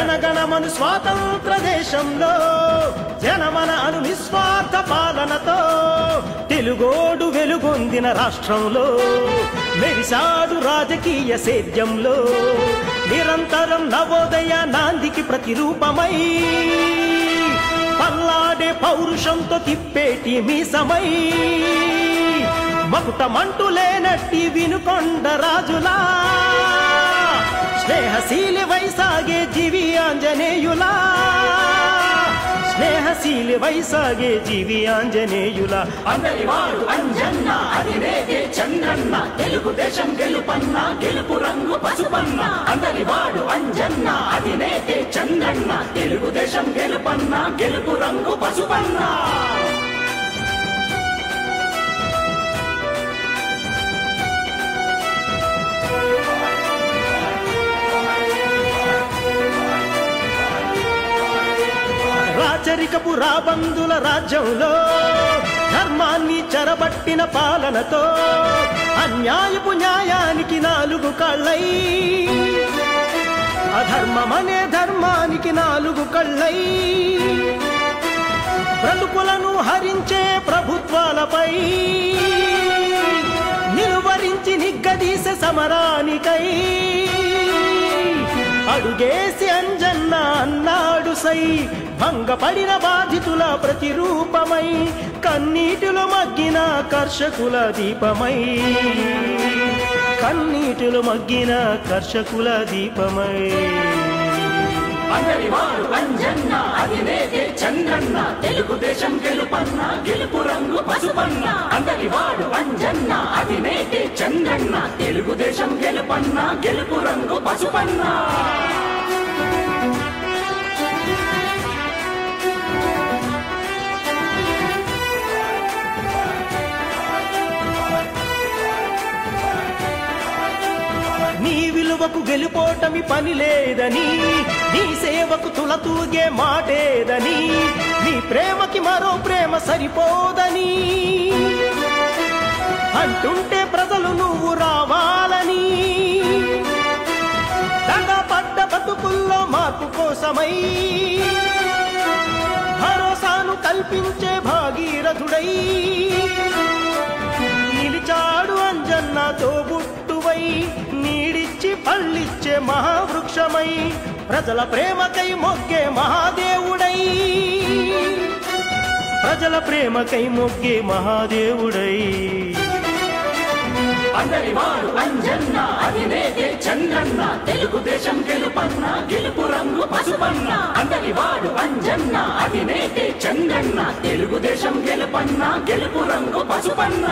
జనగణమను స్వాతంత్ర దేశంలో జనమన అను నిస్వార్థ పాలనతో తెలుగోడు వెలుగొందిన రాష్ట్రంలో మెరిసాడు రాజకీయ సేద్యంలో నిరంతరం నవోదయ నాందికి ప్రతిరూపమై పల్లాడే పౌరుషంతో తిప్పేటి మీసమై మకుటమంటూ లేనట్టి వినుకొండ రాజులా స్నేహశీలి వైసాగే జీవి ఆంజనేయులా స్నేహశీలి వైసాగే జీవి ఆంజనేయులా అందరివాడు అంజన్న అధినేతే చంద్రన్న తెలుగుదేశం గెలుపన్న గెలుపు రంగు పసుపన్న అందరివాడు అంజన్న అధినేతే చంద్రన్న తెలుగుదేశం గెలుపన్న గెలుపు రంగు పసుపన్న రాచరికపు రాబందుల రాజ్యంలో ధర్మాన్ని చెరబట్టిన పాలనతో అన్యాయపు న్యాయానికి నాలుగు కళ్ళై అధర్మమనే ధర్మానికి నాలుగు కళ్ళై బ్రతుకులను హరించే ప్రభుత్వాలపై నిలువరించి నిగ్గదీసే సమరానికై అడుగేసి అంజన్న అన్నాడు సై భంగపడిన బాధితుల ప్రతిరూపమై కన్నీటిలో మగ్గిన కర్షకుల దీపమై కన్నీటిలో మగ్గిన కర్షకుల దీపమై అందరివాడు అంజన్న అధినేతే చంద్రన్న తెలుగుదేశం గెలుపన్న గెలుపు రంగు పసుపన్న అందరివాడు అంజన్న అధినేతే చంద్రన్న తెలుగుదేశం గెలుపన్న గెలుపు రంగు పసుపన్న నీ విలువకు గెలుపోటమి పని లేదని నీ సేవకు తులతూగే మాటేదని నీ ప్రేమకి మరో ప్రేమ సరిపోదని అంటుంటే ప్రజలు నువ్వు రావాలని దగపడ్డ బతుకుల్లో మార్పు కోసమై భరోసాను కల్పించే భాగీరథుడై నిలిచాడు అంజన్న తోబుట్టువై నీడిచ్చి పళ్ళిచ్చే మహావృక్షమై ప్రజల ప్రేమకై మొగ్గే మహాదేవుడై ప్రజల ప్రేమకై మొగ్గే మహాదేవుడై అందరివాడు అంజన్న అధినేతే చంద్రన్న తెలుగుదేశం గెలుపన్న గెలుపు రంగు పసుపన్న అందరివాడు అంజన్న అధినేతే చంద్రన్న తెలుగుదేశం గెలుపన్న గెలుపు రంగు పసుపన్న